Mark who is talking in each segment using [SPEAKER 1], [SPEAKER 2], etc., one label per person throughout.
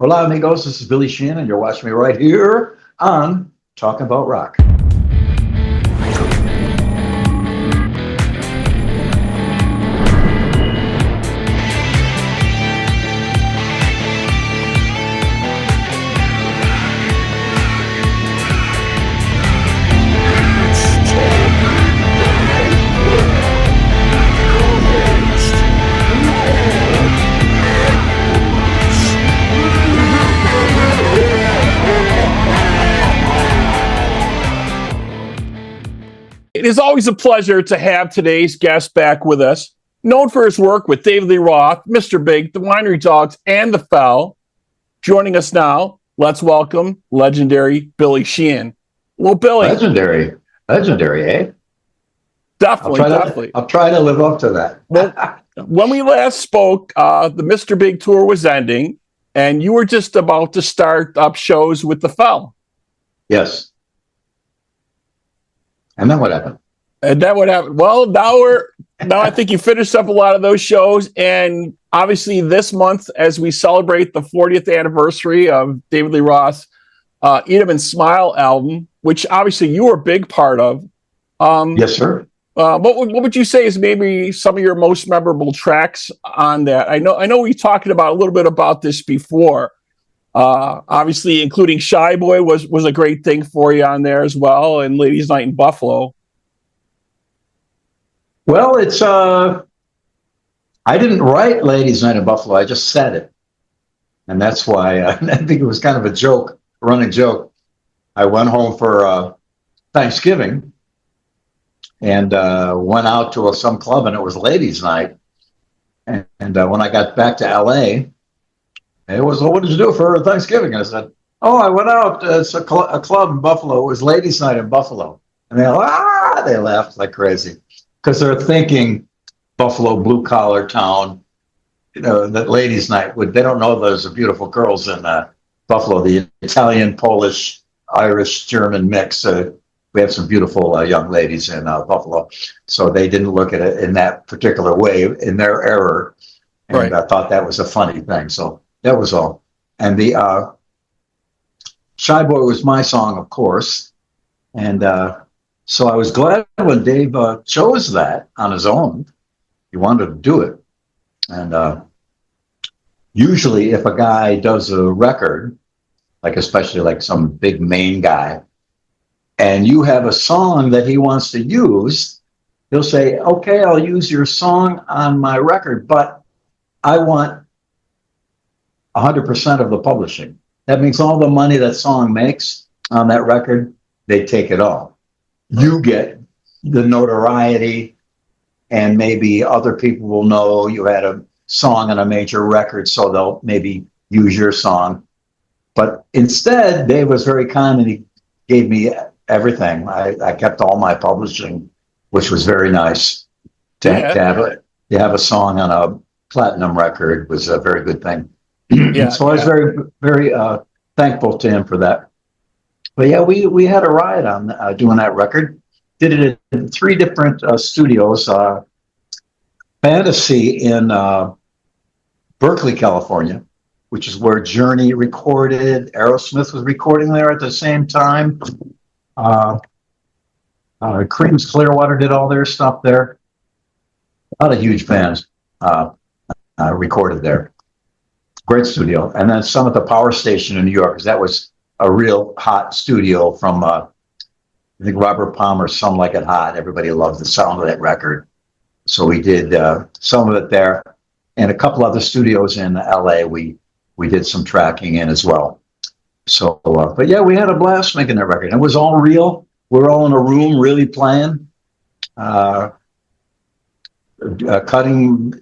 [SPEAKER 1] Hola, amigos. This is Billy Sheehan, and you're watching me right here on Talking About Rock.
[SPEAKER 2] It is always a pleasure to have today's guest back with us. Known for his work with David Lee Roth, Mr. Big, the Winery Dogs, and the Fell. Joining us now, let's welcome legendary Billy Sheehan. Well, Billy.
[SPEAKER 1] Legendary, eh?
[SPEAKER 2] Definitely.
[SPEAKER 1] I'll try to live up to that.
[SPEAKER 2] Well, when we last spoke, the Mr. Big tour was ending, and you were just about to start up shows with the Fell.
[SPEAKER 1] Yes. And then what happened?
[SPEAKER 2] Well, now I think you finished up a lot of those shows, and obviously this month, as we celebrate the 40th anniversary of David Lee Roth's Eat 'Em and Smile album, which obviously you were a big part of.
[SPEAKER 1] Yes, sir.
[SPEAKER 2] What would you say is maybe some of your most memorable tracks on that? I know we talked about a little bit about this before. Obviously, including Shy Boy was a great thing for you on there as well, and Ladies Night in Buffalo.
[SPEAKER 1] Well, it's I didn't write Ladies Night in Buffalo. I just said it, and that's why I think it was kind of a joke, a running joke. I went home for Thanksgiving and went out to some club, and it was Ladies Night. And when I got back to LA. It was, what did you do for Thanksgiving? I said, I went out. It's a club in Buffalo. It was Ladies Night in Buffalo. And they laughed like crazy because they're thinking Buffalo, blue collar town, that Ladies Night they don't know there's beautiful girls in Buffalo, the Italian, Polish, Irish, German mix. We have some beautiful young ladies in Buffalo. So they didn't look at it in that particular way in their error. And
[SPEAKER 2] right.
[SPEAKER 1] I thought that was a funny thing. So that was all. And the Shy Boy was my song, of course. And so I was glad when Dave chose that on his own. He wanted to do it. And usually if a guy does a record, especially like some big main guy, and you have a song that he wants to use, he'll say, okay, I'll use your song on my record, but I want 100% of the publishing. That means all the money that song makes on that record, they take it all. You get the notoriety, and maybe other people will know you had a song on a major record, so they'll maybe use your song. But instead, Dave was very kind, and he gave me everything. I kept all my publishing, which was very nice. To have a song on a platinum record was a very good thing. So I was very, very thankful to him for that. But yeah, we had a ride on doing that record. Did it in 3 different studios. Fantasy in Berkeley, California, which is where Journey recorded. Aerosmith was recording there at the same time. Creedence Clearwater did all their stuff there. A lot of huge bands recorded there. Great studio. And then some at the Power Station in New York, because that was a real hot studio from, I think, Robert Palmer's Some Like It Hot. Everybody loved the sound of that record. So we did some of it there. And a couple other studios in LA we did some tracking in as well. So, but yeah, we had a blast making that record. It was all real. We were all in a room really playing, cutting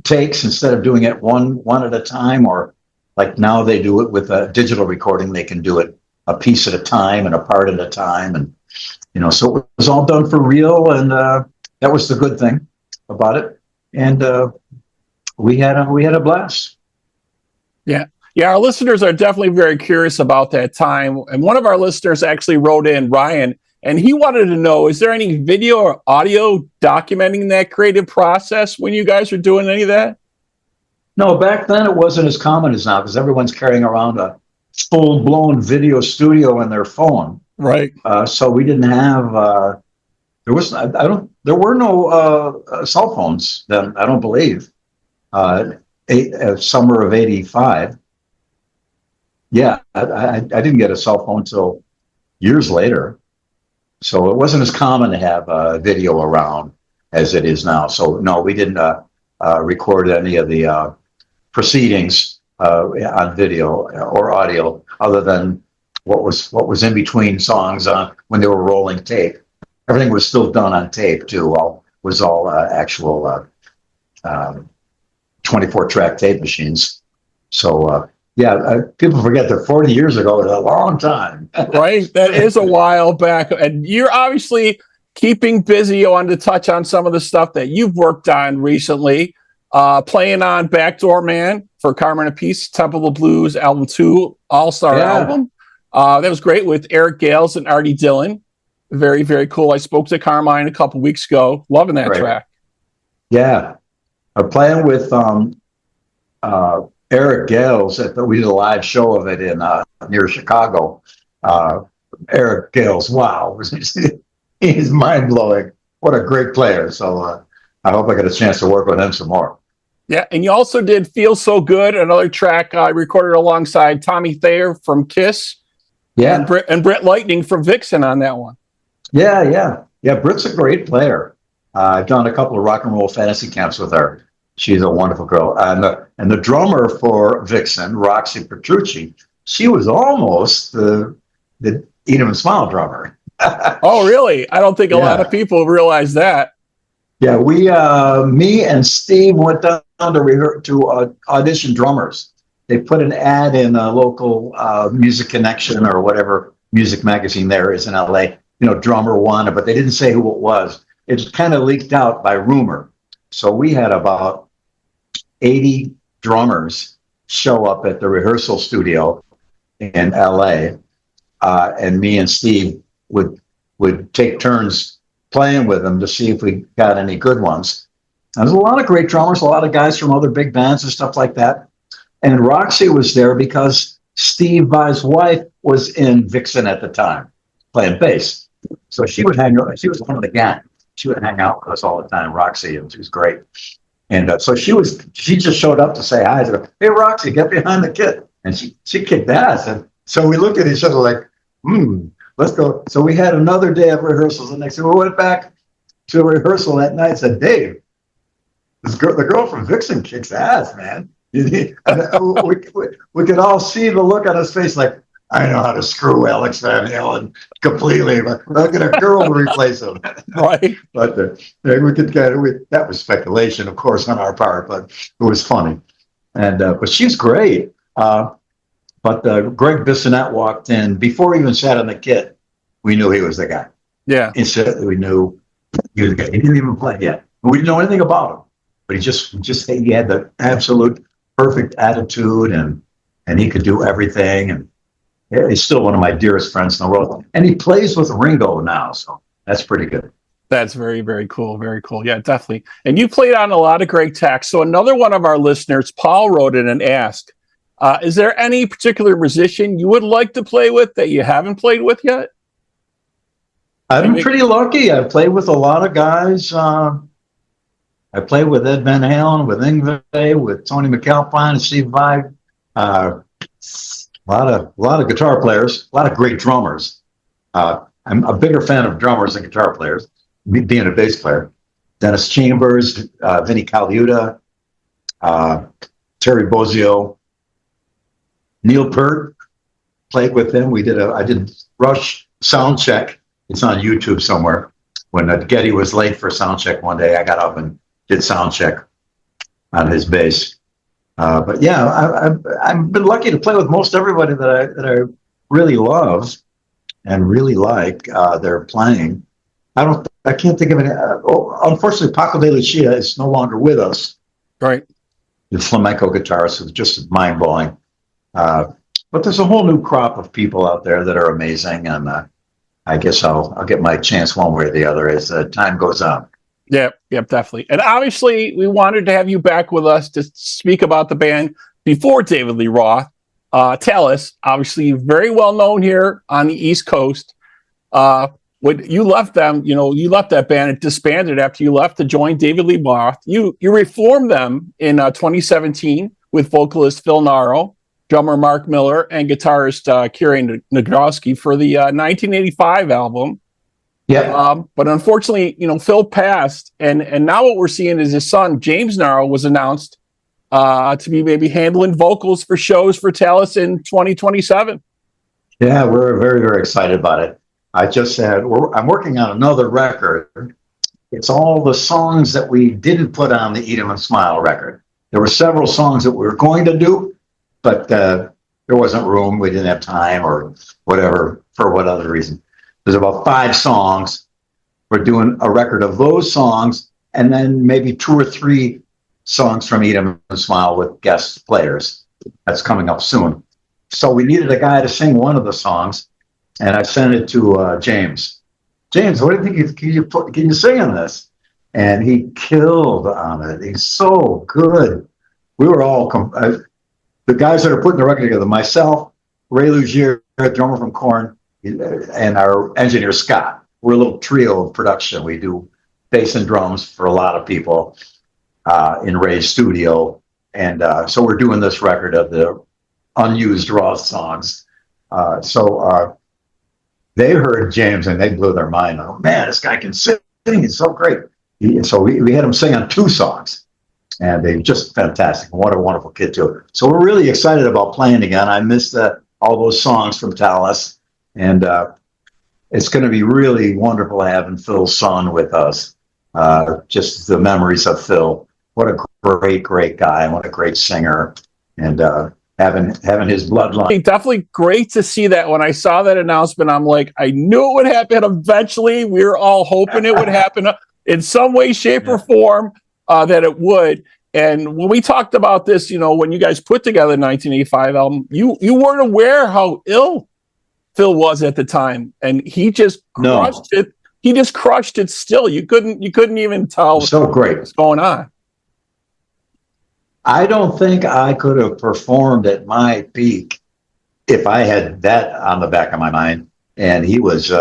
[SPEAKER 1] takes instead of doing it one at a time, or like now they do it with a digital recording. They can do it a piece at a time and a part at a time. And, so it was all done for real. And that was the good thing about it. And we had a blast.
[SPEAKER 2] Yeah. Yeah, our listeners are definitely very curious about that time. And one of our listeners actually wrote in, Ryan, and he wanted to know, is there any video or audio documenting that creative process when you guys are doing any of that?
[SPEAKER 1] No, back then it wasn't as common as now because everyone's carrying around a full-blown video studio in their phone.
[SPEAKER 2] Right.
[SPEAKER 1] So we didn't have. There was. I don't. There were no cell phones then. I don't believe. Summer of '85. Yeah, I didn't get a cell phone till years later. So it wasn't as common to have video around as it is now. So no, we didn't record any of the proceedings on video or audio, other than what was in between songs when they were rolling tape. Everything was still done on tape too. Was all actual 24-track tape machines. So people forget that 40 years ago was a long time.
[SPEAKER 2] Right, that is a while back, and you're obviously keeping busy. I wanted to touch on some of the stuff that you've worked on recently. Playing on Backdoor Man for Carmine Appice, Temple of Blues album 2, all-star album. That was great with Eric Gales and Artie Dillon. Very, very cool. I spoke to Carmine a couple weeks ago. Loving that track. Yeah.
[SPEAKER 1] I'm playing with Eric Gales. We did a live show of it in near Chicago. Eric Gales, wow. He's mind-blowing. What a great player. So I hope I get a chance to work with him some more.
[SPEAKER 2] Yeah, and you also did Feel So Good, another track I recorded alongside Tommy Thayer from Kiss.
[SPEAKER 1] Yeah.
[SPEAKER 2] And Brett Lightning from Vixen on that one.
[SPEAKER 1] Yeah. Britt's a great player. I've done a couple of rock and roll fantasy camps with her. She's a wonderful girl. And the drummer for Vixen, Roxy Petrucci, she was almost the Eat 'Em and Smile drummer.
[SPEAKER 2] Oh, really? I don't think a lot of people realize that.
[SPEAKER 1] Yeah, me and Steve went down to audition drummers. They put an ad in a local Music Connection or whatever music magazine there is in LA. Drummer wanted, but they didn't say who it was. It kind of leaked out by rumor. So we had about 80 drummers show up at the rehearsal studio in LA, and me and Steve would take turns playing with them to see if we got any good ones. And there's a lot of great drummers, a lot of guys from other big bands and stuff like that. And Roxy was there because Steve Vai's wife was in Vixen at the time, playing bass. So she would hang out. She was one of the gang. She would hang out with us all the time, Roxy, and she was great. And so she just showed up to say hi. She said, "Hey, Roxy, get behind the kit." And she kicked ass. And so we looked at each other like, let's go. So we had another day of rehearsals. And next thing we went back to a rehearsal that night and said, "Dave, the girl from Vixen kicks ass, man." We could all see the look on his face like, I know how to screw Alex Van Halen completely, but I'll get a girl to replace him.
[SPEAKER 2] Right.
[SPEAKER 1] But we could that was speculation, of course, on our part, but it was funny. And but she's great. But Greg Bissonette walked in before he even sat on the kit. We knew he was the guy.
[SPEAKER 2] Yeah.
[SPEAKER 1] Instantly, we knew he was the guy. He didn't even play yet. We didn't know anything about him, but he had the absolute perfect attitude, and he could do everything. And he's still one of my dearest friends in the world. And he plays with Ringo now, so that's pretty good.
[SPEAKER 2] That's very, very cool. Very cool. Yeah, definitely. And you played on a lot of great tracks. So another one of our listeners, Paul, wrote in and asked, is there any particular musician you would like to play with that you haven't played with yet?
[SPEAKER 1] I'm pretty lucky. I've played with a lot of guys. I played with Ed Van Halen, with Yngwie, with Tony McAlpine, and Steve Vai. A lot of guitar players, a lot of great drummers. I'm a bigger fan of drummers than guitar players, me being a bass player. Dennis Chambers, Vinnie Colaiuta, Terry Bozzio, Neil Peart, played with him. I did Rush sound check. It's on YouTube somewhere. When Geddy was late for sound check one day, I got up and did sound check on his bass. But yeah, I've been lucky to play with most everybody that I really love and really like their playing. I can't think of any. Unfortunately, Paco de Lucia is no longer with us.
[SPEAKER 2] Right.
[SPEAKER 1] The flamenco guitarist is just mind blowing. But there's a whole new crop of people out there that are amazing, and I guess I'll get my chance one way or the other as time goes on.
[SPEAKER 2] Yep, definitely. And obviously, we wanted to have you back with us to speak about the band before David Lee Roth. Talas, obviously very well known here on the East Coast. When you left them, you left that band. It disbanded after you left to join David Lee Roth. You reformed them in 2017 with vocalist Phil Naro, drummer Mark Miller, and guitarist Kieran Nagrowski for the 1985 album.
[SPEAKER 1] Yeah.
[SPEAKER 2] But unfortunately, Phil passed, and now what we're seeing is his son James Naro was announced to be maybe handling vocals for shows for Talas in 2027.
[SPEAKER 1] Yeah, we're very, very excited about it. I just said I'm working on another record. It's all the songs that we didn't put on the Eat 'Em and Smile record. There were several songs that we were going to do, but there wasn't room. We didn't have time or whatever, for what other reason. There's about 5 songs. We're doing a record of those songs, and then maybe 2 or 3 songs from Eat 'Em and Smile with guest players. That's coming up soon. So we needed a guy to sing one of the songs, and I sent it to James. James, what do you think? Can you sing on this? And he killed on it. He's so good. We were all the guys that are putting the record together. Myself, Ray Lugier, drummer from Korn, and our engineer Scott. We're a little trio of production. We do bass and drums for a lot of people in Ray's studio, and so we're doing this record of the unused Roth songs. So they heard James and they blew their mind. Oh man, this guy can sing! He's so great. So we had him sing on 2 songs, and they were just fantastic. What a wonderful kid too. So we're really excited about playing again. I missed all those songs from Talas. And it's going to be really wonderful having Phil's son with us. Just the memories of Phil. What a great, great guy, and what a great singer. And having his bloodline.
[SPEAKER 2] Definitely great to see that. When I saw that announcement, I'm like, I knew it would happen eventually. We were all hoping it would happen in some way, shape, or form, that it would. And when we talked about this, when you guys put together the 1985 album, you weren't aware how ill Phil was at the time, and he just crushed it. He just crushed it. Still, you couldn't even tell.
[SPEAKER 1] So great.
[SPEAKER 2] What's going on.
[SPEAKER 1] I don't think I could have performed at my peak if I had that on the back of my mind. And he was.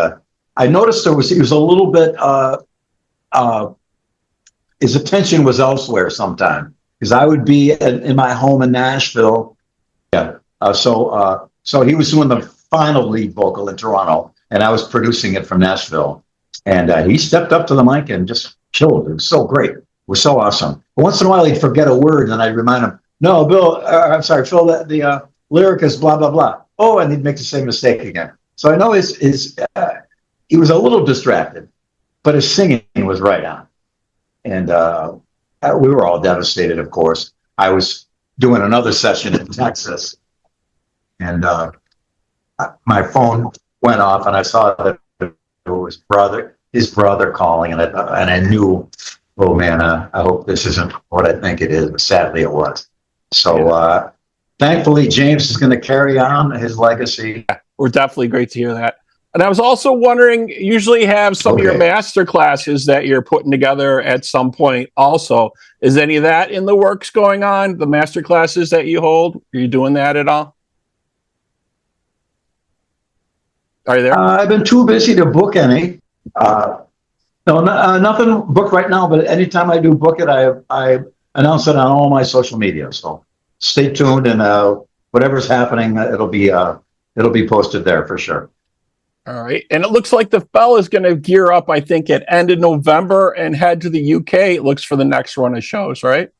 [SPEAKER 1] I noticed he was a little bit. His attention was elsewhere sometime, because I would be in my home in Nashville. Yeah. So he was doing the final lead vocal in Toronto, and I was producing it from Nashville. And he stepped up to the mic and just killed. It was so great. It was so awesome. But once in a while, he'd forget a word, and I'd remind him, "No, Bill, I'm sorry, Phil, the lyric is blah, blah, blah." Oh, and he'd make the same mistake again. So I know he was a little distracted, but his singing was right on. And we were all devastated, of course. I was doing another session in Texas, and my phone went off, and I saw that it was his brother calling, and I knew, oh man, I hope this isn't what I think it is. But sadly, it was. So thankfully, James is going to carry on his legacy.
[SPEAKER 2] We're definitely great to hear that. And I was also wondering, you usually have some of your master classes that you're putting together at some point also. Is any of that in the works going on, the master classes that you hold? Are you doing that at all? Are you there?
[SPEAKER 1] I've been too busy to book any. No, nothing booked right now, but anytime I do book it, I announce it on all my social media. So stay tuned, and whatever's happening, it'll be posted there for sure.
[SPEAKER 2] All right. And it looks like the Fell is going to gear up, I think, at end of November and head to the UK, it looks, for the next run of shows, right?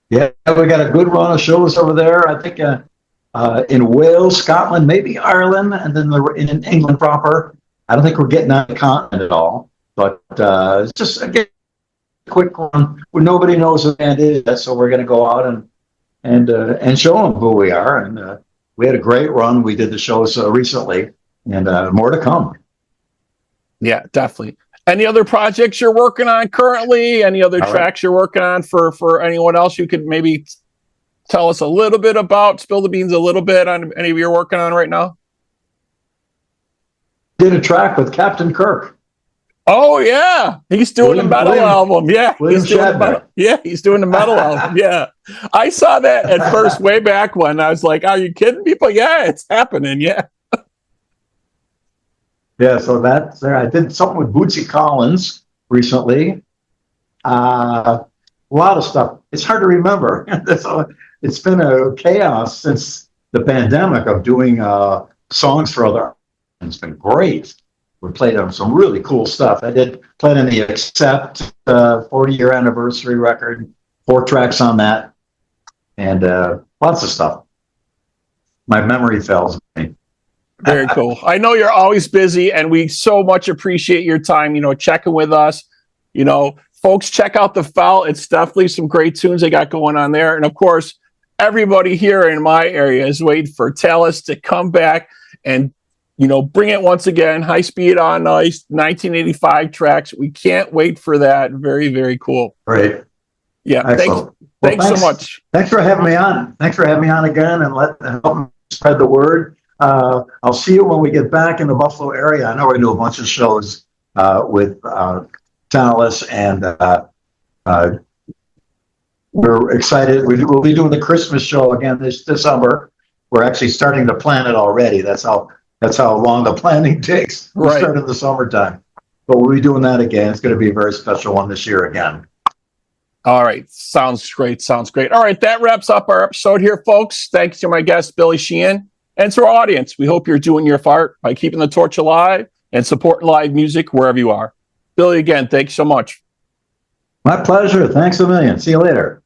[SPEAKER 1] Yeah, we got a good run of shows over there. I think in Wales, Scotland, maybe Ireland, and then in England proper. I don't think we're getting on the continent at all. But it's just, again, a quick run where nobody knows who the band is. So we're going to go out and show them who we are. And we had a great run. We did the shows recently, and more to come.
[SPEAKER 2] Yeah, definitely. Any other projects you're working on currently? Any other tracks you're working on for anyone else you could maybe tell us a little bit about, spill the beans a little bit on any of you're working on right now?
[SPEAKER 1] Did a track with Captain Kirk.
[SPEAKER 2] Oh yeah, he's doing a metal album. Yeah,
[SPEAKER 1] William Shatner.
[SPEAKER 2] He's doing the metal album. Yeah, I saw that at first way back when. I was like, "Are you kidding people?" Yeah, it's happening. Yeah.
[SPEAKER 1] Yeah, so that's there. I did something with Bootsy Collins recently. A lot of stuff. It's hard to remember. It's been a chaos since the pandemic of doing songs for other. It's been great. We played on some really cool stuff. I did play on the Accept 40-year anniversary record, 4 tracks on that, and lots of stuff. My memory fails me.
[SPEAKER 2] Very cool. I know you're always busy, and we so much appreciate your time, checking with us. Folks, check out the Foul. It's definitely some great tunes they got going on there. And of course, everybody here in my area is waiting for Talas to come back and, bring it once again. High Speed on Ice, 1985 tracks. We can't wait for that. Very, very cool.
[SPEAKER 1] Great.
[SPEAKER 2] Yeah. Thanks so much.
[SPEAKER 1] Thanks for having me on. Thanks for having me on again and help me spread the word. I'll see you when we get back in the Buffalo area. I know we're going to do a bunch of shows with Talas, and we're excited. We'll be doing the Christmas show again this summer. We're actually starting to plan it already. That's how long the planning takes. We start in the summertime, but we'll be doing that again. It's going to be a very special one this year again.
[SPEAKER 2] All right. Sounds great. All right. That wraps up our episode here, folks. Thanks to my guest, Billy Sheehan, and to our audience. We hope you're doing your part by keeping the torch alive and supporting live music wherever you are. Billy, again, thanks so much.
[SPEAKER 1] My pleasure. Thanks a million. See you later.